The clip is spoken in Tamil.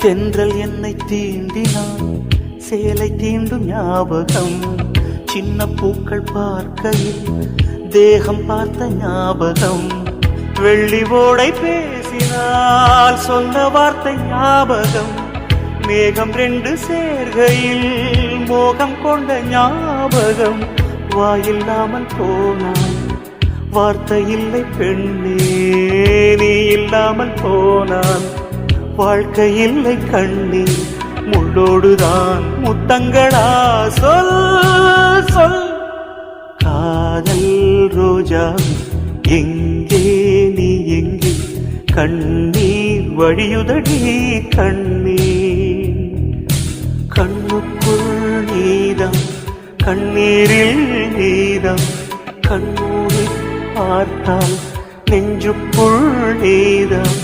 தென்றல் என்னை தீண்டினான், சேலை தீண்டும் ஞாபகம். சின்ன பூக்கள் பார்க்கையில் தேகம் பார்த்த ஞாபகம். வெள்ளி ஓடை பேசினால் சொன்ன வார்த்தை ஞாபகம். மேகம் ரெண்டு சேர்கையில் மோகம் கொண்ட ஞாபகம். வாயில்லாமல் போனான், வார்த்தை இல்லை பெண்ணே, நீ இல்லாமல் போனான். வாழ்க்கை இல்லை கண்ணே, முள்ளோடுதான் முத்தங்களா? சொல் சொல். காதல் ரோஜா எங்கே, நீ எங்கே? கண்ணீர் வழியுதடி கண்ணீர். கண்ணுக்குள் நீதான், கண்ணீரில் நீதான். கண்ணூரை பார்த்தால் நெஞ்சுக்குள் நீதான்.